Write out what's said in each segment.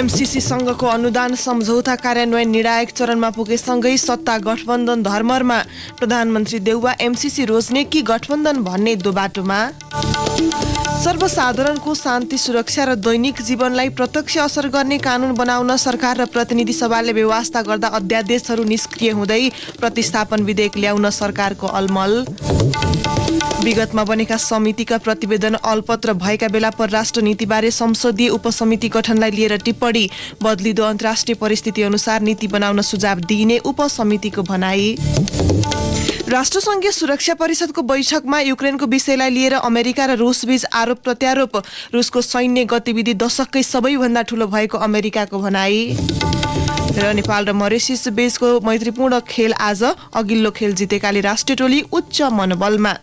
MCC सँगको अनुदान सम्झौता कार्यान्वयन निर्णायक चरणमा पुगेसँगै सत्ता गठबन्धन धर्मरमा प्रधानमन्त्री देउवा एमसीसी रोज्ने कि गठबन्धन भन्ने दोबाटोमा। सर्वसाधारणको शान्ति सुरक्षा र दैनिक जीवनलाई प्रत्यक्ष असर गर्ने कानून बनाउन सरकार र प्रतिनिधि सभाले व्यवस्था गर्दा अध्यादेशहरू निष्क्रिय हुँदै प्रतिस्थापन विधेयक ल्याउन सरकारको अलमल। विगतमा बनेका समितिका प्रतिवेदन अलपत्र भएका बेला परराष्ट्र नीतिबारे संसदीय उपसमिति गठनलाई लिएर टिप्पणी। बदलिदो अन्तर्राष्ट्रिय परिस्थिति अनुसार नीति बनाउन सुझाव दिइने उपसमितिको भनाई। राष्ट्रसङ्घीय सुरक्षा परिषदको बैठकमा युक्रेनको विषयलाई लिएर अमेरिका र रुसबीच आरोप प्रत्यारोप। रुसको सैन्य गतिविधि दशककै सबैभन्दा ठूलो भएको अमेरिकाको भनाई। र नेपाल र मरिसियस बीचको मैत्रीपूर्ण खेल आज, अघिल्लो खेल जितेकाले राष्ट्रिय टोली उच्च मनोबलमा।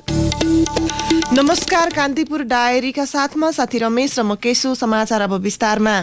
नमस्कार, कान्तिपुर डायरीका साथमा साथी रमेश र म केशु। समाचार अब विस्तारमा।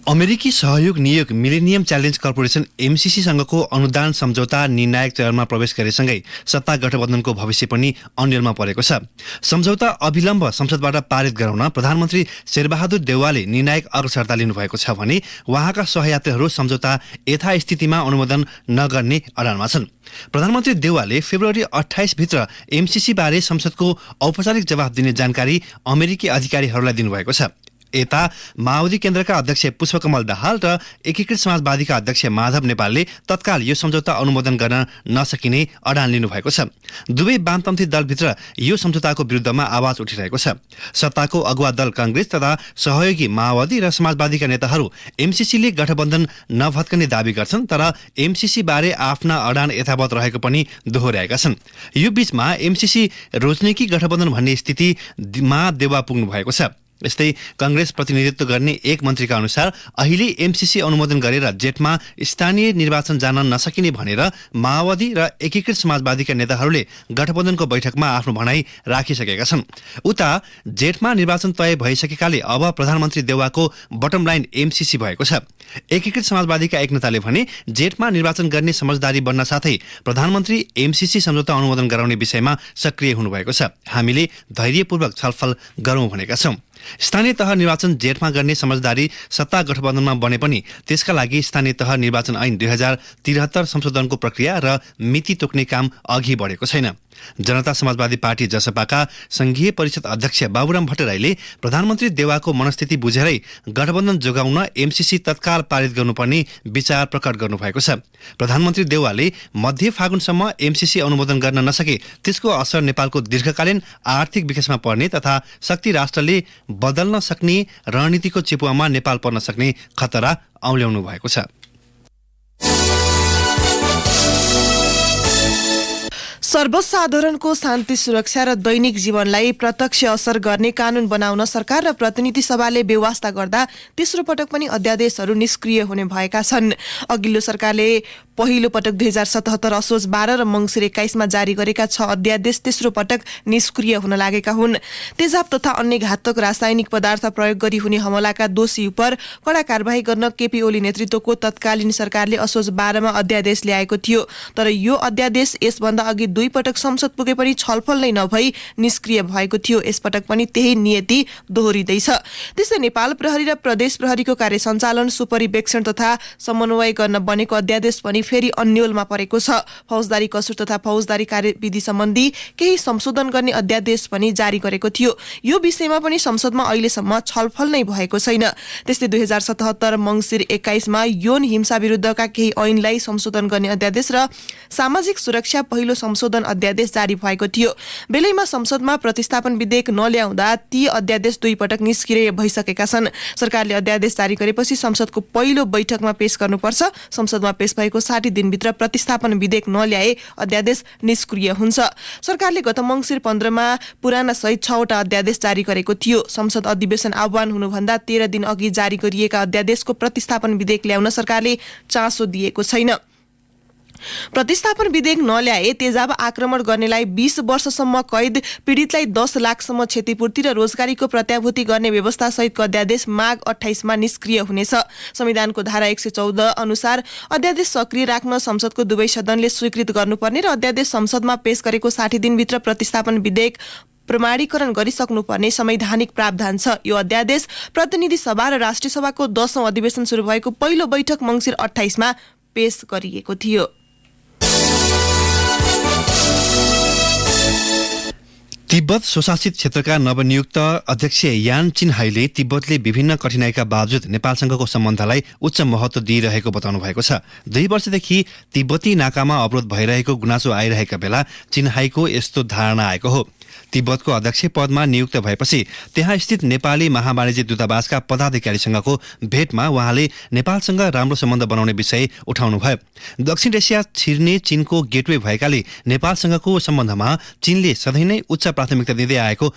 अमेरिकी सहयोग नियोग मिलेनियम च्यालेन्ज कर्पोरेसन एमसीसीसँगको अनुदान सम्झौता निर्णायक चरणमा प्रवेश गरेसँगै सत्ता गठबन्धनको भविष्य पनि अन्यलमा परेको छ। सम्झौता अविलम्ब संसदबाट पारित गराउन प्रधानमन्त्री शेरबहादुर देउवाले निर्णायक अग्रसरता लिनुभएको छ भने उहाँका सहयात्रीहरू सम्झौता यथास्थितिमा अनुमोदन नगर्ने अडानमा छन्। प्रधानमन्त्री देउवाले फेब्रुअरी 28 भित्र एमसीसी बारे संसदको औपचारिक जवाफ दिने जानकारी अमेरिकी अधिकारीहरूलाई दिनुभएको छ। यता माओवादी केन्द्रका अध्यक्ष पुष्पकमल दाहाल र एकीकृत समाजवादीका अध्यक्ष माधव नेपालले तत्काल यो सम्झौता अनुमोदन गर्न नसकिने अडान लिनुभएको छ। दुवै वामपन्थी दलभित्र यो सम्झौताको विरुद्धमा आवाज उठिरहेको छ। सत्ताको अगुवा दल कांग्रेस तथा सहयोगी माओवादी र समाजवादीका नेताहरू एमसीसीले गठबन्धन नभत्कने दावी गर्छन्, तर एमसीसी बारे आफ्ना अडान यथावत रहेको पनि दोहोर्याएका छन्। यो बीचमा एमसीसी रोज्ने कि गठबन्धन भन्ने स्थितिमा देउवा पुग्नु भएको छ। यस्तै कांग्रेस प्रतिनिधित्व गर्ने एक मन्त्रीका अनुसार अहिले एमसीसी अनुमोदन गरेर जेठमा स्थानीय निर्वाचन जान नसकिने भनेर माओवादी र एकीकृत समाजवादीका नेताहरूले गठबन्धनको बैठकमा आफ्नो भनाई राखिसकेका छन्। उता जेठमा निर्वाचन तय भइसकेकाले अब प्रधानमन्त्री देउवाको बटम लाइन एमसीसी भएको छ। एकीकृत समाजवादीका एक नेताले भने जेठमा निर्वाचन गर्ने समझदारी बन्न साथै प्रधानमन्त्री एमसीसी सम्झौता अनुमोदन गराउने विषयमा सक्रिय हुनुभएको छ। हामीले धैर्यपूर्वक छलफल गरौँ भनेका छौँ। स्थानीय तह निर्वाचन जेठमा गर्ने समझदारी सत्ता गठबन्धनमा बने पनि त्यसका लागि स्थानीय तह निर्वाचन ऐन 2073 संशोधनको प्रक्रिया र मिति तोक्ने काम अघि बढेको छैन। जनता समाजवादी पार्टी जसपाका संघीय परिषद अध्यक्ष बाबुराम भट्टराईले प्रधानमन्त्री देउवाको मनस्थिति बुझेरै गठबन्धन जोगाउन एमसीसी तत्काल पारित गर्नुपर्ने विचार प्रकट गर्नुभएको छ। प्रधानमन्त्री देउवाले मध्य फागुनसम्म एमसीसी अनुमोदन गर्न नसके त्यसको असर नेपालको दीर्घकालीन आर्थिक विकासमा पर्ने तथा शक्ति राष्ट्रले बदल्न सक्ने रणनीतिको चेपुवामा नेपाल पर्न सक्ने खतरा औल्याउनु भएको छ। सर्वसाधारणको शान्ति सुरक्षा र दैनिक जीवनलाई प्रत्यक्ष असर गर्ने कानून बनाउन सरकार र प्रतिनिधि सभाले व्यवस्था गर्दा तेस्रो पटक पनि अध्यादेशहरू निष्क्रिय हुने भएका छन्। अघिल्लो सरकारले पहिलो पटक 2077 असोज 12 र मङ्सिर 21 मा जारी गरेका 6 अध्यादेश तेस्रो पटक निष्क्रिय हुन लागेका हुन्। तेजाब तथा अन्य घातक रासायनिक पदार्थ प्रयोग गरी हुने हमलाका दोषी उप कडा कारबाही गर्न केपी ओली नेतृत्वको तत्कालीन सरकारले असोज 12 मा अध्यादेश ल्याएको थियो। तर यो अध्यादेश यसभन्दा अघि 2 पटक संसद पुगे पनि छलफल नै नभई निष्क्रिय भएको थियो। यसपटक पनि त्यही नियति दोहोरिँदैछ। त्यसै नेपाल प्रहरी र प्रदेश प्रहरीको कार्य सञ्चालन, सुपरिवेक्षण तथा समन्वय गर्न बनेको अध्यादेश पनि फेरि अन्यलमा परेको छ। फौजदारी कसुर तथा फौजदारी कार्यविधि सम्बन्धी केही संशोधन गर्ने अध्यादेश पनि जारी गरेको थियो। यो विषयमा पनि संसदमा अहिलेसम्म छलफल नै भएको छैन। त्यस्तै 2077 मङ्सिर 21 मा यौन हिंसा विरुद्धका केही ऐनलाई संशोधन गर्ने अध्यादेश र सामाजिक सुरक्षा पहिलो संशोधन अध्यादेश जारी भएको थियो। बेलैमा संसदमा प्रतिस्थापन विधेयक नल्याउँदा ती अध्यादेश 2 पटक निष्क्रिय भइसकेका छन्। सरकारले अध्यादेश जारी गरेपछि संसदको पहिलो बैठकमा पेश गर्नुपर्छ। संसदमा पेश भएको 60 दिनभित्र प्रतिस्थापन विधेयक नल्याए अध्यादेश निष्क्रिय हुन्छ। सरकारले गत मङ्सिर 15 मा पुराना सहित 6 वटा अध्यादेश जारी गरेको थियो। संसद अधिवेशन आह्वान हुनुभन्दा 13 दिन अघि जारी गरिएका अध्यादेशको प्रतिस्थापन विधेयक ल्याउन सरकारले चासो दिएको छैन। प्रतिस्थापन विधेयक नल्याए तेजाब आक्रमण गर्नेलाई 20 वर्षसम्म कैद, पीडितलाई 10 लाखसम्म क्षतिपूर्ति र रोजगारीको प्रत्याभूति गर्ने व्यवस्था सहितको अध्यादेश माघ 28 मा निष्क्रिय हुनेछ। संविधानको धारा 114 अनुसार अध्यादेश सक्रिय राख्न संसदको दुवै सदनले स्वीकृत गर्नुपर्ने र अध्यादेश संसदमा पेश गरेको 60 दिनभित्र प्रतिस्थापन विधेयक प्रमाणीकरण गरिसक्नुपर्ने संवैधानिक प्रावधान छ। यो अध्यादेश प्रतिनिधि सभा र राष्ट्रिय सभाको 10औं अधिवेशन सुरु भएको पहिलो बैठक मङ्सिर 28 मा पेश गरिएको थियो। तिब्बत स्वशासित क्षेत्रका नवनियुक्त अध्यक्ष यान चिनहाईले तिब्बतले विभिन्न कठिनाईका बावजुद नेपालसँगको सम्बन्धलाई उच्च महत्व दिइरहेको बताउनु भएको छ। 2 वर्षदेखि तिब्बती नाकामा अवरोध भइरहेको गुनासो आइरहेका बेला चिनहाईको यस्तो धारणा आएको हो। तिब्बतको अध्यक्ष पदमा नियुक्त भएपछि त्यहाँ स्थित नेपाली महावाणिज्य दूतावासका पदाधिकारीसँगको भेटमा उहाँले नेपालसँग राम्रो सम्बन्ध बनाउने विषय उठाउनुभयो। दक्षिण एसिया छिर्ने चीनको गेटवे भएकाले नेपालसँगको सम्बन्धमा चीनले सधैँ नै उच्च प्राथमिकता दिँदै आएको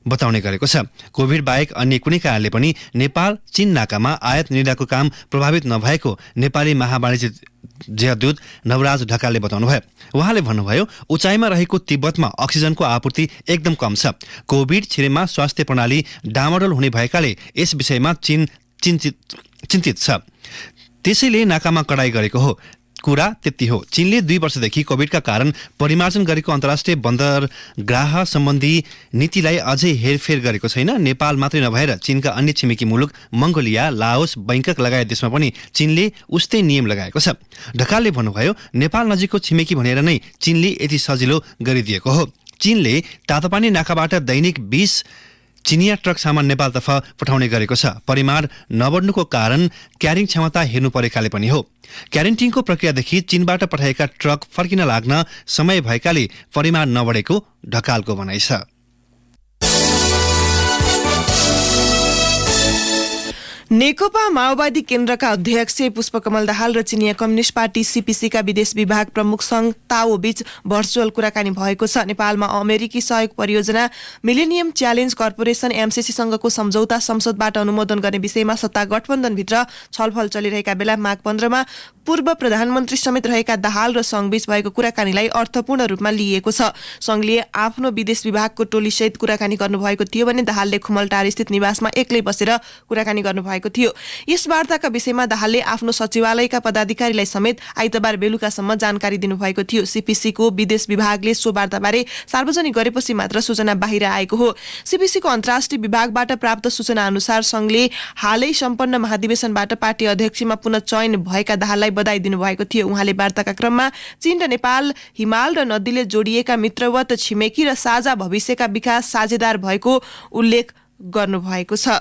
बताउने गरेको छ। कोभिड बाहेक अन्य कुनै कारणले पनि नेपाल चीन नाकामा आयात निर्यातको काम प्रभावित नभएको नेपाली महावाणिज्य दूत नवराज ढकालले बताउनुभयो। उहाँले भन्नुभयो, उचाइमा रहेको तिब्बतमा अक्सिजनको आपूर्ति एकदम कम छ। कोभिड छिरेमा स्वास्थ्य प्रणाली डामाडोल हुने भएकाले यस विषयमा चीन चिन्तित छ। त्यसैले नाकामा कडाई गरेको हो। कुरा त्यति हो। चीनले 2 वर्षदेखि कोभिडका कारण परिमार्जन गरेको अन्तर्राष्ट्रिय बन्दरगाह सम्बन्धी नीतिलाई अझै हेरफेर गरेको छैन। नेपाल मात्रै नभएर चीनका अन्य छिमेकी मुलुक मंगोलिया, लाओस, बैंकक लगायत देशमा पनि चीनले उस्तै नियम लगाएको छ। ढकालले भन्नुभयो, नेपाल नजिकको छिमेकी भनेर नै चीनले यति सजिलो गरिदिएको हो। चीनले तातोपानी नाकाबाट दैनिक 20 चिनिया ट्रक सामान नेपालतर्फ पठाउने गरेको छ। परिमाण नबढ्नुको कारण क्यारिङ क्षमता हेर्नु परेकाले पनि हो। क्यारेन्टिनको प्रक्रियादेखि चीनबाट पठाएका ट्रक फर्किन लाग्न समय भएकाले परिमाण नबढेको ढकालको भनाइ छ। नेकपा माओवादी केन्द्रका अध्यक्ष पुष्पकमल दाहाल र चिनिया कम्युनिस्ट पार्टी सीपीसीका विदेश विभाग प्रमुख सङ्घ ताओ बीच भर्चुअल कुराकानी भएको छ। नेपालमा अमेरिकी सहयोग परियोजना मिलेनियम च्यालेन्ज कर्पोरेसन एमसीसीसँगको सम्झौता संसदबाट अनुमोदन गर्ने विषयमा सत्ता गठबन्धनभित्र छलफल चलिरहेका बेला माघ 15 मा पूर्व प्रधानमन्त्री समेत रहेका दाहाल र सङ्घबीच भएको कुराकानीलाई अर्थपूर्ण रूपमा लिइएको छ। सङ्घले आफ्नो विदेश विभागको टोलीसहित कुराकानी गर्नुभएको थियो भने दाहालले खुमलटार स्थित निवासमा एक्लै बसेर कुराकानी गर्नुभएको थियो। यस वार्ताका विषयमा दाहालले आफ्नो सचिवालयका पदाधिकारीलाई समेत आइतबार बेलुकासम्म जानकारी दिनुभएको थियो। सीपीसीको विदेश विभागले सो वार्ताबारे सार्वजनिक गरेपछि मात्र सूचना बाहिर आएको हो। सीपीसीको अन्तर्राष्ट्रिय विभागबाट प्राप्त सूचना अनुसार सङ्घले हालै सम्पन्न महाधिवेशनबाट पार्टी अध्यक्षमा पुनः चयन भएका दाहाललाई बधाई दिनुभएको थियो। उहाँले वार्ताका क्रममा चीन र नेपाल हिमाल र नदीले जोडिएका मित्रवत छिमेकी र साझा भविष्यका विकास साझेदार भएको उल्लेख गर्नुभएको छ।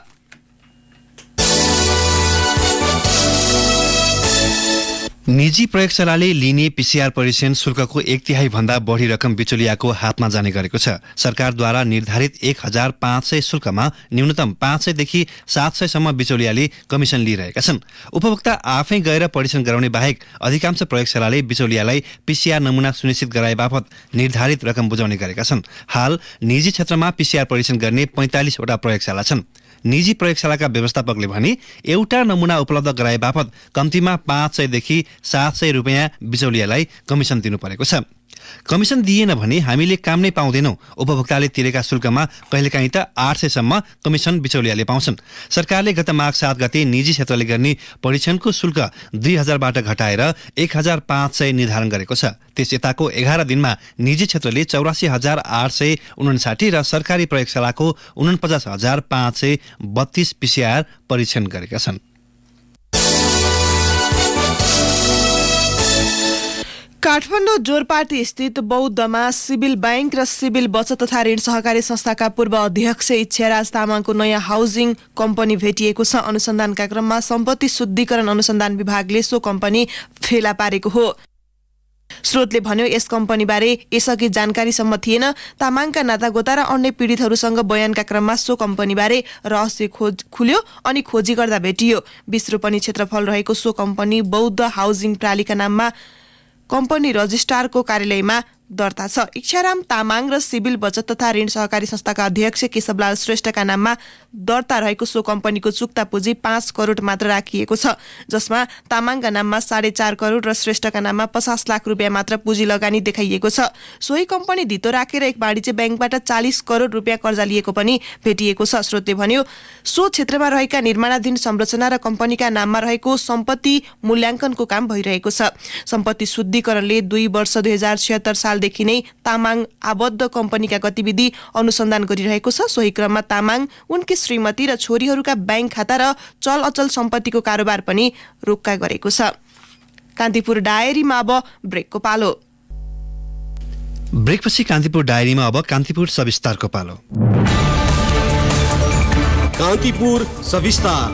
निजी प्रयोगशालाले लिने पीसीआर परीक्षण शुल्कको 1/3 भन्दा बढी रकम बिचौलियाको हातमा जाने गरेको छ। सरकारद्वारा निर्धारित 1500 शुल्कमा न्यूनतम 500 देखि 700 सम्म बिचौलियाले कमिसन लिइरहेका छन्। उपभोक्ता आफै गएर परीक्षण गराउने बाहेक अधिकांश प्रयोगशालाले बिचौलियालाई पीसीआर नमुना सुनिश्चित गराए बापत निर्धारित रकम बुझाउने गरेका छन्। हाल निजी क्षेत्रमा पीसीआर परीक्षण गर्ने 45 वटा प्रयोगशाला छन्। निजी प्रयोगशालाका व्यवस्थापकले भने एउटा नमुना उपलब्ध गराए बापत कम्तीमा 500 देखि 700 रुपियाँ बिचौलियालाई कमिसन दिनु परेको छ। कमिसन दिएन भने हामीले काम नै पाउँदैनौँ। उपभोक्ताले तिरेका शुल्कमा कहिलेकाहीँ त 800 सम्म कमिसन बिचौलियाले पाउँछन्। सरकारले गत माघ 7 गते निजी क्षेत्रले गर्ने परीक्षणको शुल्क 2000बाट घटाएर 1500 निर्धारण गरेको छ। त्यस यताको 11 दिनमा निजी क्षेत्रले 84,859 र सरकारी प्रयोगशालाको 49,532 पीसीआर परीक्षण गरेका छन्। काठमाडौँ जोरपाटी स्थित बौद्धमा सिभिल बैंक र सिभिल बचत तथा ऋण सहकारी संस्थाका पूर्व अध्यक्ष इच्छाराज तामाङको नयाँ हाउसिङ कम्पनी भेटिएको छ। अनुसन्धानका क्रममा सम्पत्ति शुद्धिकरण अनुसन्धान विभागले सो कम्पनी फेला पारेको हो। स्रोतले भन्यो, यस कम्पनीबारे यसअघि जानकारीसम्म थिएन। तामाङका नातागोता र अन्य पीडितहरूसँग बयानका क्रममा सो कम्पनीबारे रहस्य खुल्यो अनि खोजी गर्दा भेटियो। 20 रोपनी क्षेत्रफल रहेको सो कम्पनी बौद्ध हाउसिङ प्रणालीका नाममा कम्पनी रजिस्ट्रारको कार्यालयमा दर्ता छ। इच्छाराम तामाङ र सिभिल बचत तथा ऋण सहकारी संस्थाका अध्यक्ष केशवलाल श्रेष्ठका नाममा दर्ता रहेको सो कम्पनीको चुक्ता पुँजी 5 करोड मात्र राखिएको छ, जसमा तामाङका नाममा 4.5 करोड र श्रेष्ठका नाममा 50 लाख रुपियाँ मात्र पुँजी लगानी देखाइएको छ। सोही कम्पनी धितो राखेर एक वाणिज्य ब्याङ्कबाट 40 करोड रुपियाँ कर्जा लिएको पनि भेटिएको छ। स्रोतले भन्यो, सो क्षेत्रमा रहेका निर्माणाधीन संरचना र कम्पनीका नाममा रहेको सम्पत्ति मूल्याङ्कनको काम भइरहेको छ। सम्पत्ति शुद्धिकरणले 2 वर्ष 2076 साल सालदेखि नै तामाङ आबद्ध कम्पनीका गतिविधि अनुसन्धान गरिरहेको छ। सोही क्रममा तामाङ उनकी श्रीमती र छोरीहरूका ब्याङ्क खाता र चल अचल सम्पत्तिको कारोबार पनि रोक्का गरेको छ। कान्तिपुर डायरीमा अब ब्रेकको पालो। ब्रेकपछि कान्तिपुर डायरीमा अब कान्तिपुर सविस्तारको पालो। कान्तिपुर सविस्तार।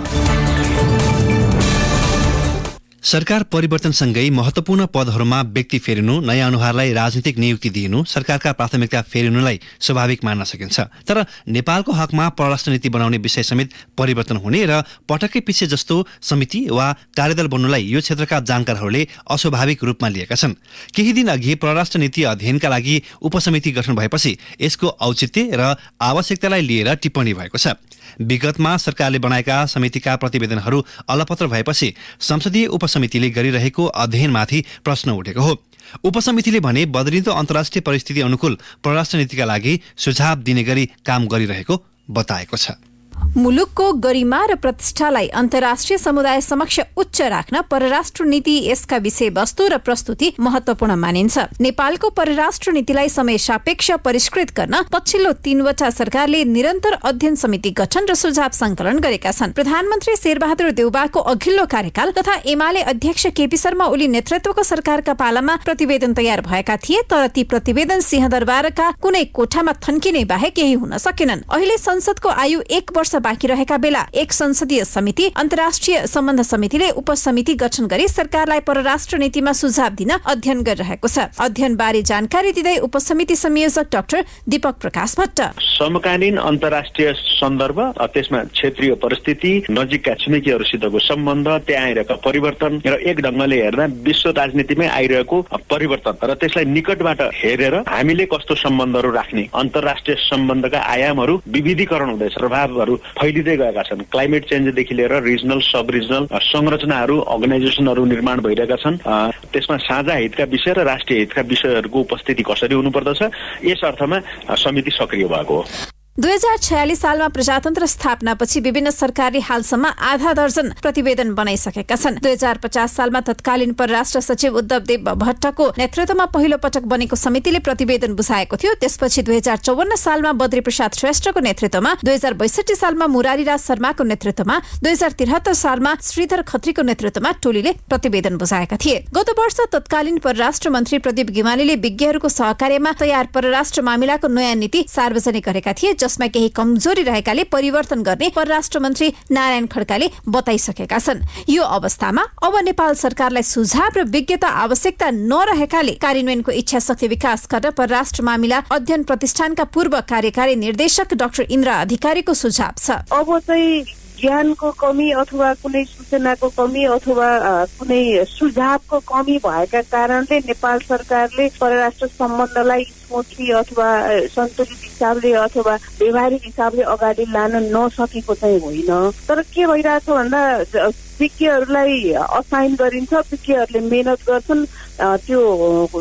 सरकार परिवर्तनसँगै महत्वपूर्ण पदहरूमा व्यक्ति फेरिनु, नयाँ अनुहारलाई राजनीतिक नियुक्ति दिइनु सरकारका प्राथमिकता फेरिनुलाई स्वाभाविक मान्न सकिन्छ। तर नेपालको हकमा परराष्ट्र नीति बनाउने विषय समेत परिवर्तन हुने र पटक्कै पछि जस्तो समिति वा कार्यदल बन्नुलाई यो क्षेत्रका जानकारहरूले अस्वाभाविक रूपमा लिएका छन्। केही दिन अघि परराष्ट्र नीति अध्ययनका लागि उपसमिति गठन भएपछि यसको औचित्य र आवश्यकतालाई लिएर टिप्पणी भएको छ। विगतमा सरकारले बनाएका समितिका प्रतिवेदनहरू अलपत्र भएपछि संसदीय उपसमितिले गरिरहेको अध्ययनमाथि प्रश्न उठेको हो। उपसमितिले भने बदलिँदो अन्तर्राष्ट्रिय परिस्थिति अनुकूल परराष्ट्र नीतिका लागि सुझाव दिने गरी काम गरिरहेको बताएको छ। मुलुकको गरिमा र प्रतिष्ठालाई अन्तर्राष्ट्रिय समुदाय समक्ष उच्च राख्न परराष्ट्र नीति यसका विषयवस्तु र प्रस्तुति महत्वपूर्ण मानिन्छ। नेपालको परराष्ट्र नीतिलाई समय सापेक्ष परिष्कृत गर्न पछिल्लो 3वटा सरकारले निरन्तर अध्ययन समिति गठन र सुझाव संकलन गरेका छन्। प्रधानमन्त्री शेरबहादुर देउबाको अघिल्लो कार्यकाल तथा एमाले अध्यक्ष केपी शर्मा ओली नेतृत्वको सरकारका पालामा प्रतिवेदन तयार भएका थिए, तर ती प्रतिवेदन सिंहदरबारका कुनै कोठामा थन्किने बाहेक केही हुन सकेनन्। अहिले संसदको आयु 1 वर्ष बाँकी रहेका बेला एक संसदीय समिति अन्तर्राष्ट्रिय सम्बन्ध समितिले उपसमिति गठन गरी सरकारलाई परराष्ट्र नीतिमा सुझाव दिन अध्ययन गरिरहेको छ। अध्ययन बारे जानकारी दिँदै उपसमिति संयोजक डाक्टर दीपक प्रकाश भट्ट, समकालीन अन्तर्राष्ट्रिय सन्दर्भ, त्यसमा क्षेत्रीय परिस्थिति, नजिकका छिमेकीहरूसितको सम्बन्ध, त्यहाँ आइरहेका परिवर्तन र एक ढङ्गले हेर्दा विश्व राजनीतिमै आइरहेको परिवर्तन र त्यसलाई निकटबाट हेरेर हामीले कस्तो सम्बन्धहरू राख्ने, अन्तर्राष्ट्रिय सम्बन्धका आयामहरू विविधीकरण हुँदैछ, प्रभावहरू फैलिँदै गएका छन्। क्लाइमेट चेन्जदेखि लिएर रिजनल सब रिजनल संरचनाहरू अर्गनाइजेसनहरू निर्माण भइरहेका छन्। त्यसमा साझा हितका विषय र राष्ट्रिय हितका विषयहरूको उपस्थिति कसरी हुनुपर्दछ, यस अर्थमा समिति सक्रिय भएको हो। 2046 सालमा प्रजातन्त्र स्थापनापछि विभिन्न सरकारले हालसम्म आधा दर्जन प्रतिवेदन बनाइसकेका छन्। 2050 सालमा तत्कालीन परराष्ट्र सचिव उद्धव देव भट्टको नेतृत्वमा पहिलो पटक बनेको समितिले प्रतिवेदन बुझाएको थियो। त्यसपछि 2054 सालमा बद्री प्रसाद श्रेष्ठको नेतृत्वमा, 2062 सालमा मुरारीराज शर्माको नेतृत्वमा, 2073 सालमा श्रीधर खत्रीको नेतृत्वमा टोलीले प्रतिवेदन बुझाएका थिए। गत वर्ष तत्कालीन परराष्ट्र मन्त्री प्रदीप गिमालीले विज्ञहरूको सहकार्यमा तयार परराष्ट्र मामिलाको नयाँ नीति सार्वजनिक गरेका थिए, जसमा केही कमजोरी रहेकाले परिवर्तन गर्ने परराष्ट्र मन्त्री नारायण खड्काले बताइसकेका छन्। यो अवस्थामा अब नेपाल सरकारलाई सुझाव र विज्ञता आवश्यकता नरहेकाले कार्यान्वयनको इच्छा शक्ति विकास गर्न परराष्ट्र मामिला अध्ययन प्रतिष्ठानका पूर्व कार्यकारी निर्देशक डाक्टर इन्द्र अधिकारीको सुझाव छ। अब चाहिँ ज्ञानको कमी अथवा कुनै सूचनाको कमी अथवा कुनै सुझावको कमी भएका कारणले नेपाल सरकारले परराष्ट्र सम्बन्धलाई स्मूथली अथवा सन्तुलित हिसाबले अथवा व्यवहारिक हिसाबले अगाडि लान नसकेको चाहिँ होइन। तर के भइरहेछ भन्दा विज्ञहरूलाई असाइन गरिन्छ, विज्ञहरूले मेहनत गर्छन्, त्यो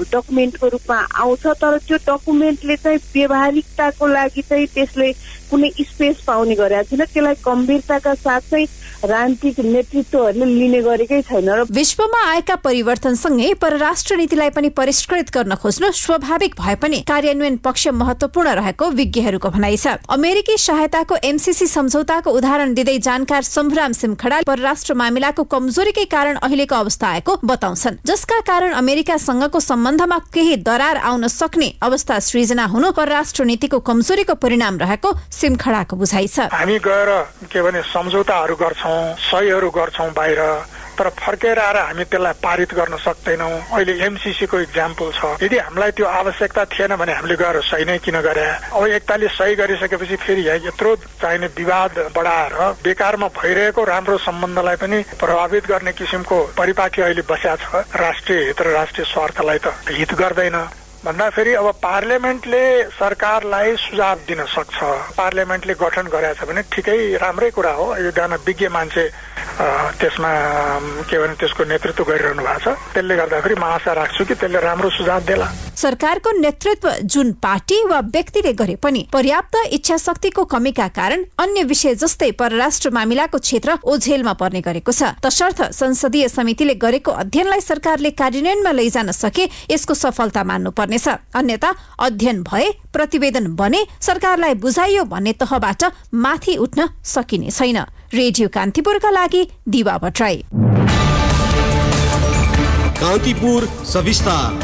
डकुमेन्टको रूपमा आउँछ, तर त्यो डकुमेन्टले चाहिँ व्यवहारिकताको लागि चाहिँ त्यसले कुनै स्पेस पाउने गरेको छैन। त्यसलाई गम्भीरताका साथ चाहिँ राजनीतिक नेतृत्वहरूले लिने गरेकै छैन। र विश्वमा आएका परिवर्तनसँगै परराष्ट्र नीतिलाई पनि परिष्कृत गर्न खोज्नु स्वाभाविक भए पनि कार्यान्वयन पक्ष महत्वपूर्ण रहेको विज्ञहरूको भनाइ छ। अमेरिकी सहायताको एमसीसी सम्झौताको उदाहरण दिँदै जानकार शम्भुराम सिमखडा परराष्ट्र मामिलाको कमजोरीकै कारण अहिलेको अवस्था आएको बताउँछन्, जसका कारण अमेरिकासँगको सम्बन्धमा केही दरार आउन सक्ने अवस्था सृजना हुनु परराष्ट्र नीतिको कमजोरीको परिणाम रहेको सिमखडाको बुझाइ छ। हामी गएर के भने सम्झौताहरू गर्छौं, सहीहरू गर्छौं बाहिर, तर फर्केर आएर हामी त्यसलाई पारित गर्न सक्दैनौं। अहिले एमसीसी को इक्जाम्पल छ। यदि हामीलाई त्यो आवश्यकता थिएन भने हामीले गएर सही नै किन गरे? अब एकताले सही गरिसकेपछि फेरि यत्रो चाहिने विवाद बढाएर बेकारमा भइरहेको राम्रो सम्बन्धलाई पनि प्रभावित गर्ने किसिमको परिपाटी अहिले बस्या छ। राष्ट्रिय हित र राष्ट्रिय स्वार्थलाई त हित गर्दैन भन्दाखेरि अब पार्लियामेन्टले सरकारलाई सुझाव दिन सक्छ। पार्लियामेन्टले गठन गरेछ भने ठिकै राम्रै कुरा हो। एकजना विज्ञ मान्छे त्यसमा के भने त्यसको नेतृत्व गरिरहनु भएको छ। त्यसले गर्दाखेरि म आशा राख्छु कि त्यसले राम्रो सुझाव देला। सरकारको नेतृत्व जुन पार्टी वा व्यक्तिले गरे पनि पर्याप्त इच्छा शक्तिको कमीका कारण अन्य विषय जस्तै परराष्ट्र मामिलाको क्षेत्र ओझेलमा पर्ने गरेको छ। तसर्थ संसदीय समितिले गरेको अध्ययनलाई सरकारले कार्यान्वयनमा लैजान सके यसको सफलता मान्नुपर्ने पर्नेछ। अन्यथा अध्ययन भए, प्रतिवेदन बने, सरकारलाई बुझाइयो भन्ने तहबाट माथि उठ्न सकिने छैन। रेडियो कान्तिपुरका लागि दिवा भट्टराई। कान्तिपुर सविस्तार।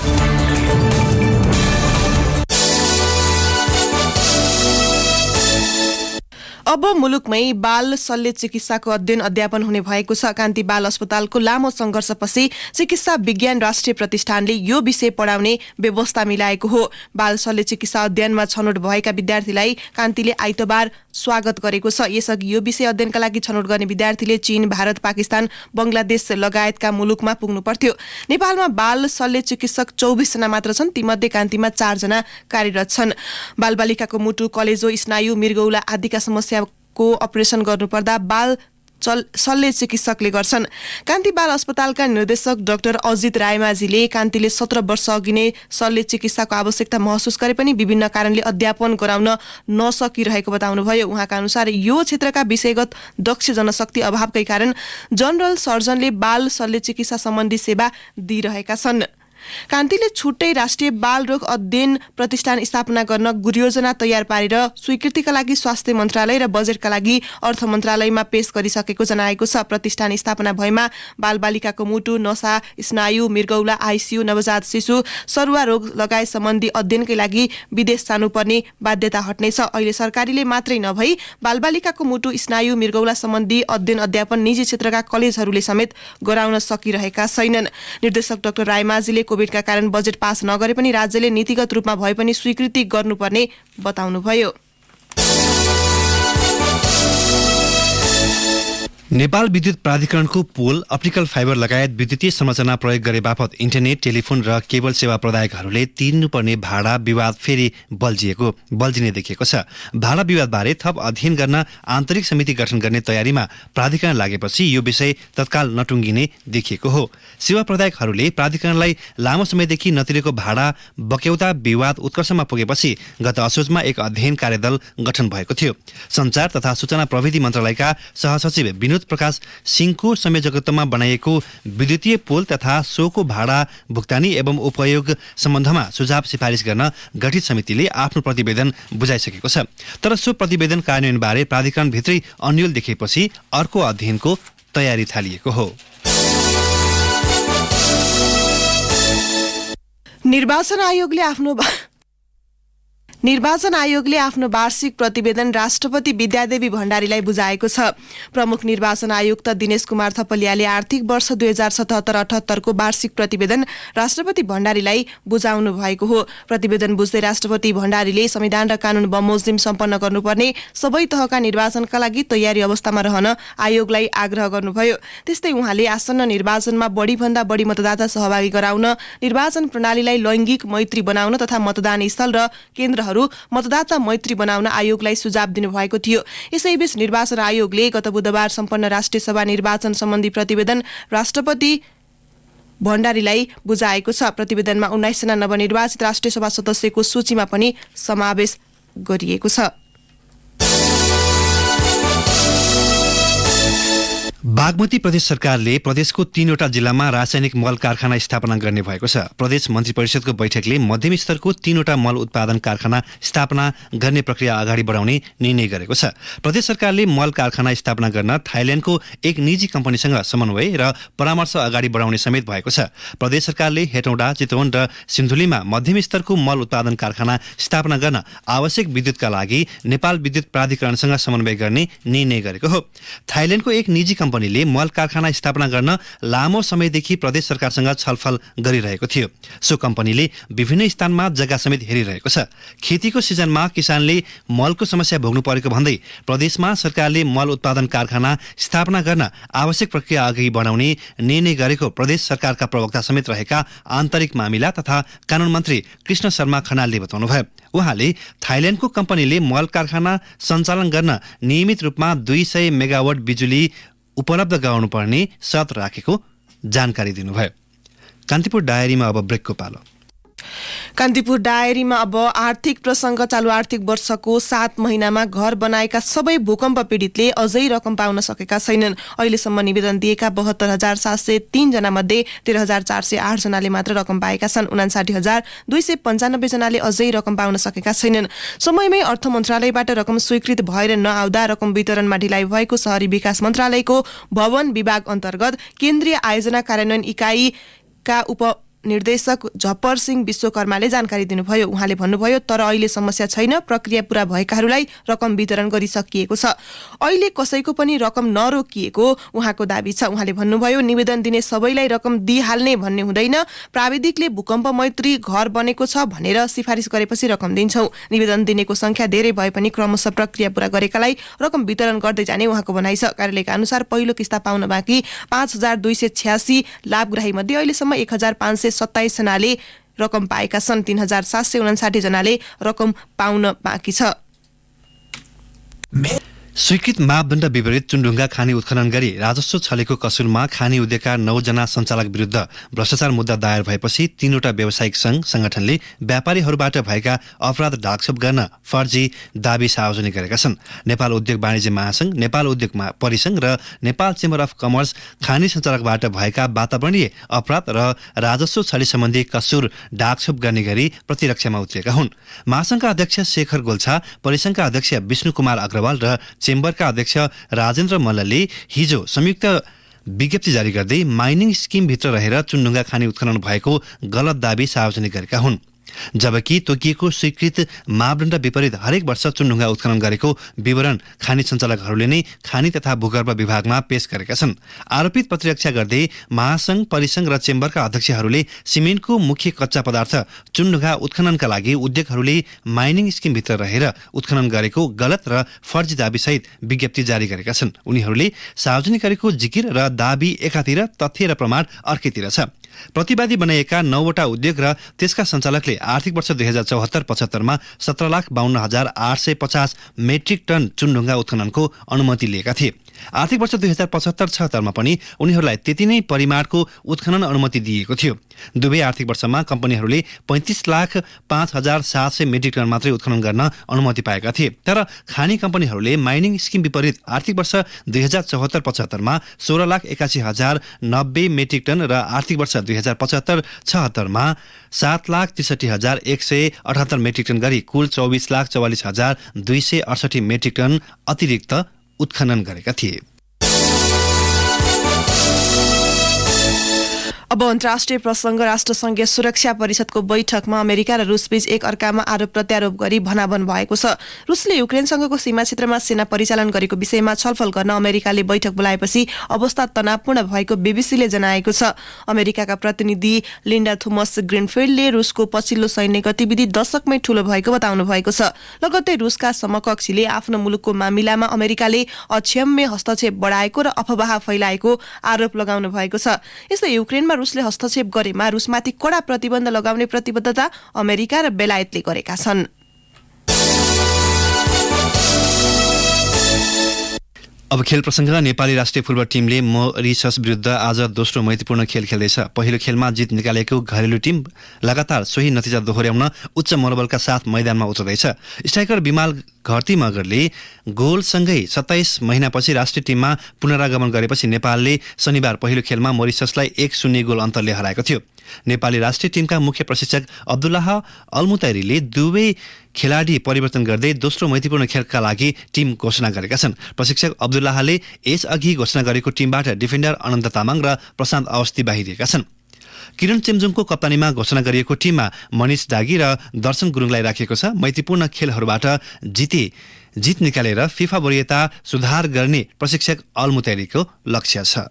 अब मुलुकमै बाल शल्य चिकित्साको अध्ययन अध्यापन हुने भएको छ। कान्ति बाल अस्पतालको लामो संघर्षपछि चिकित्सा विज्ञान राष्ट्रिय प्रतिष्ठानले यो विषय पढाउने व्यवस्था मिलाएको हो। बाल शल्य चिकित्सा अध्ययनमा छनौट भएका विद्यार्थीलाई कान्तिले आइतबार स्वागत गरेको छ। यसअघि यो विषय अध्ययनका लागि छनौट गर्ने विद्यार्थीले चीन, भारत, पाकिस्तान, बंगलादेश लगायतका मुलुकमा पुग्नु पर्थ्यो। नेपालमा बाल शल्य चिकित्सक 24 जना मात्र छन्। तीमध्ये कान्तिमा 4 जना कार्यरत छन्। बालबालिकाको मुटु, कलेजो, स्नायु, मृगौला आदिका समस्याको अपरेसन गर्नुपर्दा बाल शल्य चिकित्सकले गर्छन्। कान्ति बाल अस्पतालका निर्देशक डाक्टर अजित रायमाझीले कान्तिले 17 वर्ष अघि नै शल्य चिकित्साको आवश्यकता महसुस गरे पनि विभिन्न कारणले अध्यापन गराउन नसकिरहेको बताउनुभयो। उहाँका अनुसार यो क्षेत्रका विषयगत दक्ष जनशक्ति अभावकै कारण जनरल सर्जनले बाल शल्य चिकित्सा सम्बन्धी सेवा दिइरहेका छन्। कान्तिले छुट्टै राष्ट्रिय बाल रोग अध्ययन प्रतिष्ठान स्थापना गर्न गुरुयोजना तयार पारेर स्वीकृतिका लागि स्वास्थ्य मन्त्रालय र बजेटका लागि अर्थ मन्त्रालयमा पेश गरिसकेको जनाएको छ। प्रतिष्ठान स्थापना भएमा बालबालिकाको मुटु, नसा, स्नायु, मृगौला, आइसियु, नवजात शिशु, सरुवा रोग लगायत सम्बन्धी अध्ययनकै लागि विदेश जानुपर्ने बाध्यता हट्नेछ। अहिले सरकारीले मात्रै नभई बालबालिकाको मुटु, स्नायु, मृगौला सम्बन्धी अध्ययन अध्यापन निजी क्षेत्रका कलेजहरूले समेत गराउन सकिरहेका छैनन्। निर्देशक डाक्टर रायमाझीले कोभिडका कारण बजेट पास नगरे पनि राज्यले नीतिगत रूपमा भए पनि स्वीकृति गर्नुपर्ने बताउनुभयो। नेपाल विद्युत प्राधिकरणको पोल, अप्टिकल फाइबर लगायत विद्युतीय संरचना प्रयोग गरे बापत इन्टरनेट, टेलिफोन र केबल सेवा प्रदायकहरूले तिर्नुपर्ने भाडा विवाद फेरि बल्झिने देखिएको छ। भाडा विवादबारे थप अध्ययन गर्न आन्तरिक समिति गठन गर्ने तयारीमा प्राधिकरण लागेपछि यो विषय तत्काल नटुङ्गिने देखिएको हो। सेवा प्रदायकहरूले प्राधिकरणलाई लामो समयदेखि नतिरेको भाडा बक्यौता विवाद उत्कर्षमा पुगेपछि गत असोजमा एक अध्ययन कार्यदल गठन भएको थियो। सञ्चार तथा सूचना प्रविधि मन्त्रालयका सहसचिव विनोद प्रकाश सिंहको संयोजकत्वमा बनाइएको विद्युतीय पोल तथा सोको भाडा भुक्तानी एवं उपयोग सम्बन्धमा सुझाव सिफारिस गर्न गठित समितिले आफ्नो प्रतिवेदन बुझाइसकेको छ। तर सो प्रतिवेदन कार्यान्वयनबारे प्राधिकरणभित्रै अन्यल देखेपछि अर्को अध्ययनको तयारी थालिएको हो। निर्वाचन आयोगले आफ्नो वार्षिक प्रतिवेदन राष्ट्रपति विद्यादेवी भण्डारीलाई बुझाएको छ। प्रमुख निर्वाचन आयुक्त दिनेश कुमार थपलियाले आर्थिक वर्ष 2077-78 को वार्षिक प्रतिवेदन राष्ट्रपति भण्डारीलाई बुझाउनु भएको हो। प्रतिवेदन बुझ्दै राष्ट्रपति भण्डारीले संविधान र कानून बमोजिम सम्पन्न गर्नुपर्ने सबै तहका निर्वाचनका लागि तयारी अवस्थामा रहन आयोगलाई आग्रह गर्नुभयो। त्यस्तै उहाँले आसन्न निर्वाचनमा बढीभन्दा बढी मतदाता सहभागी गराउन, निर्वाचन प्रणालीलाई लैङ्गिक मैत्री बनाउन तथा मतदान स्थल र केन्द्र मतदाता मैत्री बनाउन आयोगलाई सुझाव दिनुभएको थियो। यसैबीच निर्वाचन आयोगले गत बुधबार सम्पन्न राष्ट्रिय सभा निर्वाचन सम्बन्धी प्रतिवेदन राष्ट्रपति भण्डारीलाई बुझाएको छ। प्रतिवेदनमा 19 जना नवनिर्वाचित राष्ट्रिय सभा सदस्यको सूचीमा पनि समावेश गरिएको छ। बागमती प्रदेश सरकारले प्रदेशको 3वटा जिल्लामा रासायनिक मल कारखाना स्थापना गर्ने भएको छ। प्रदेश मन्त्री परिषदको बैठकले मध्यम स्तरको 3वटा मल उत्पादन कारखाना स्थापना गर्ने प्रक्रिया अगाडि बढाउने निर्णय गरेको छ। प्रदेश सरकारले मल कारखाना स्थापना गर्न थाइल्याण्डको एक निजी कम्पनीसँग समन्वय र परामर्श अगाडि बढाउने समेत भएको छ। प्रदेश सरकारले हेटौँडा, चितवन र सिन्धुलीमा मध्यम स्तरको मल उत्पादन कारखाना स्थापना गर्न आवश्यक विद्युतका लागि नेपाल विद्युत प्राधिकरणसँग समन्वय गर्ने निर्णय गरेको हो। थाइल्याण्डको एक निजी कम्पनीले मल कारखाना स्थापना गर्न लामो समयदेखि प्रदेश सरकारसँग छलफल गरिरहेको थियो। सो कम्पनीले विभिन्न स्थानमा जग्गा समेत हेरिरहेको छ। खेतीको सिजनमा किसानले मलको समस्या भोग्नु परेको भन्दै प्रदेशमा सरकारले मल उत्पादन कारखाना स्थापना गर्न आवश्यक प्रक्रिया अघि बढाउने निर्णय गरेको प्रदेश सरकारका प्रवक्ता समेत रहेका आन्तरिक मामिला तथा कानून मन्त्री कृष्ण शर्मा खनालले बताउनुभयो। उहाँले थाइल्याण्डको कम्पनीले मल कारखाना सञ्चालन गर्न नियमित रूपमा 200 मेगावाट बिजुली उपलब्ध गराउनुपर्ने शर्त राखेको जानकारी दिनुभयो। कान्तिपुर डायरीमा अब ब्रेकको पालो। कान्तिपुर डायरीमा अब आर्थिक प्रसङ्ग चालु आर्थिक वर्षको 7 महिनामा घर बनाएका सबै भूकम्प पीडितले अझै रकम पाउन सकेका छैनन्। अहिलेसम्म निवेदन दिएका 72,703 जना मध्ये 13,408 जनाले मात्र रकम पाएका छन्। 59,295 जनाले अझै रकम पाउन सकेका छैनन्। समयमै अर्थ मन्त्रालयबाट रकम स्वीकृत भएर नआउँदा रकम वितरणमा ढिलाइ भएको शहरी विकास मन्त्रालयको भवन विभाग अन्तर्गत केन्द्रीय आयोजना कार्यान्वयन इकाइका निर्देशक झप्पर सिंह विश्वकर्माले जानकारी दिनुभयो। उहाँले भन्नुभयो, तर अहिले समस्या छैन, प्रक्रिया पूरा भएकाहरूलाई रकम वितरण गरिसकिएको छ। अहिले कसैको पनि रकम नरोकिएको उहाँको दाबी छ। उहाँले भन्नुभयो, निवेदन दिने सबैलाई रकम दिइहाल्ने भन्ने हुँदैन। प्राविधिकले भूकम्प मैत्री घर बनेको छ भनेर सिफारिस गरेपछि रकम दिन्छौं। निवेदन दिनेको संख्या धेरै भए पनि क्रमशः प्रक्रिया पूरा गरेकालाई रकम वितरण गर्दै जाने उहाँको भनाइ छ। कार्यालयका अनुसार पहिलो किस्ता पाउन बाँकी 5,286 लाभग्राही मध्ये अहिलेसम्म 1,527 जनाले रकम पाएका छन्। 3,759 जनाले रकम पाउन बाँकी छ। स्वीकृत मापदण्ड विपरीत चुनढुङ्गा खानी उत्खनन गरी राजस्व छलेको कसुरमा खानी उद्योगका 9 जना सञ्चालक विरुद्ध भ्रष्टाचार मुद्दा दायर भएपछि 3वटा व्यावसायिक संघ संगठनले व्यापारीहरूबाट भएका अपराध ढाकछोप गर्न फर्जी दाबी सार्वजनिक गरेका छन्। नेपाल उद्योग वाणिज्य महासंघ, नेपाल उद्योग परिसंघ र नेपाल चेम्बर अफ कमर्स खानी सञ्चालकबाट भएका वातावरणीय अपराध र राजस्व छली सम्बन्धी कसुर ढाकछोप गर्ने गरी प्रतिरक्षामा उत्रिएका हुन्। महासंघका अध्यक्ष शेखर गोल्छा, परिसंघका अध्यक्ष विष्णु कुमार अग्रवाल र चेम्बरका अध्यक्ष राजेन्द्र मल्लले हिजो संयुक्त विज्ञप्ति जारी गर्दै माइनिङ स्किमभित्र रहेर चुनढुङ्गा खानी उत्खनन भएको गलत दाबी सार्वजनिक गरेका हुन्। जबकि तोकिएको स्वीकृत मापदण्ड विपरीत हरेक वर्ष चुनढुङ्गा उत्खनन गरेको विवरण खानी सञ्चालकहरूले नै खानी तथा भूगर्भ विभागमा पेश गरेका छन्। आरोपित प्रतिरक्षा गर्दै महासंघ, परिसंघ र चेम्बरका अध्यक्षहरूले सिमेन्टको मुख्य कच्चा पदार्थ चुनढुङ्गा उत्खननका लागि उद्योगहरूले माइनिङ स्किमभित्र रहेर उत्खनन गरेको गलत र फर्जी दाबीसहित विज्ञप्ति जारी गरेका छन्। उनीहरूले सार्वजनिक गरेको जिकिर र दाबी एकातिर, तथ्य र प्रमाण अर्कैतिर छ। प्रतिवादी बनाइएका 9वटा उद्योग र त्यसका सञ्चालकले आर्थिक वर्ष 2074-75 मा 17,52,850 मेट्रिक टन चुनढुङ्गा उत्खननको अनुमति लिएका थिए। आर्थिक वर्ष 2075-76 मा पनि उनीहरूलाई त्यति नै परिमाणको उत्खनन अनुमति दिएको थियो। दुवै आर्थिक वर्षमा कम्पनीहरूले 35,05,700 मेट्रिक टन मात्रै उत्खनन गर्न अनुमति पाएका थिए। तर खानी कम्पनीहरूले माइनिङ स्किम विपरीत आर्थिक वर्ष 2074-75 मा 16,81,090 मेट्रिक टन र आर्थिक वर्ष 2075-76 मा 7,63,178 मेट्रिक टन गरी कुल 24,44,268 मेट्रिक टन अतिरिक्त उत्खनन गरेका थिए। अब अन्तर्राष्ट्रिय प्रसङ्ग। राष्ट्रसङ्घीय सुरक्षा परिषदको बैठकमा अमेरिका र रुसबीच एक अर्कामा आरोप प्रत्यारोप गरी भनाभन भएको छ। रुसले युक्रेनसँगको सीमा क्षेत्रमा सेना परिचालन गरेको विषयमा छलफल गर्न अमेरिकाले बैठक बोलाएपछि अवस्था तनावपूर्ण भएको बीबीसीले जनाएको छ। अमेरिकाका प्रतिनिधि लिन्डा थोमस ग्रिनफिल्डले रुसको पछिल्लो सैन्य गतिविधि दशकमै ठूलो भएको बताउनु भएको छ। लगत्तै रुसका समकक्षीले आफ्नो मुलुकको मामिलामा अमेरिकाले अक्षम्य हस्तक्षेप बढाएको र अफवाह फैलाएको आरोप लगाउनु भएको छ। यस्तै युक्रेनमा रुसले हस्तक्षेप गरेमा रुसमाथि कडा प्रतिबन्ध लगाउने प्रतिबद्धता अमेरिका र बेलायतले गरेका छन्। अब खेल प्रसङ्ग। नेपाली राष्ट्रिय फुटबल टिमले मोरिसस विरुद्ध आज दोस्रो मैत्रीपूर्ण खेल खेल्दैछ। पहिलो खेलमा जित निकालेको घरेलु टिम लगातार सोही नतिजा दोहोर्याउन उच्च मनोबलका साथ मैदानमा उत्रदैछ। स्ट्राइकर बिमाल घरती मगरले गोलसँगै 27 महिनापछि राष्ट्रिय टिममा पुनरागमन गरेपछि नेपालले शनिबार पहिलो खेलमा मोरिससलाई 1-0 गोल अन्तरले हराएको थियो। नेपाली राष्ट्रिय टिमका मुख्य प्रशिक्षक अब्दुल्लाह अलमुतैरीले दुवै खेलाडी परिवर्तन गर्दै दोस्रो मैत्रीपूर्ण खेलका लागि टिम घोषणा गरेका छन्। प्रशिक्षक अब्दुल्लाहले यसअघि घोषणा गरेको टिमबाट डिफेन्डर अनन्त तामाङ र प्रशान्त अवस्थी बाहिरिएका छन्। किरण चेम्जुङको कप्तानीमा घोषणा गरिएको टिममा मनिष दागी र दर्शन गुरुङलाई राखिएको छ। मैत्रीपूर्ण खेलहरूबाट जित निकालेर फिफा वरियता सुधार गर्ने प्रशिक्षक अलमुतैरीको लक्ष्य छ।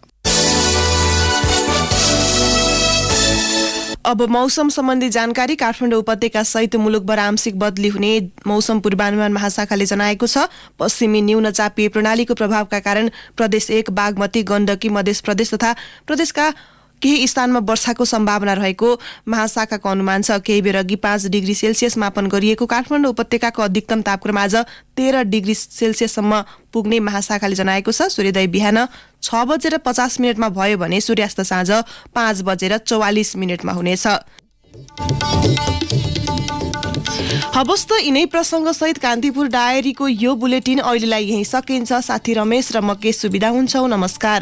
अब मौसम सम्बन्धी जानकारी। काठमाडौँ उपत्यका सहित मुलुकभर आंशिक बदली हुने मौसम पूर्वानुमान महाशाखाले जनाएको छ। पश्चिमी न्यून चापिय प्रणालीको प्रभावका कारण प्रदेश 1, बागमती, गण्डकी, मध्य प्रदेश तथा प्रदेशका केही स्थानमा वर्षाको सम्भावना रहेको महाशाखाको अनुमान छ। केही बेर अघि 5 डिग्री सेल्सियस मापन गरिएको काठमाडौँ उपत्यकाको अधिकतम तापक्रम आज 13 डिग्री सेल्सियससम्म पुग्ने महाशाखाले जनाएको छ। सूर्योदय बिहान 6:50 भयो भने सूर्यास्त साँझ 5:44 हुनेछ। हवस् त यिनै प्रसङ्गसहित कान्तिपुर डायरीको यो बुलेटिन अहिलेलाई यही सकिन्छ। साथी रमेश र म के सुविधा हुन्छौ। नमस्कार।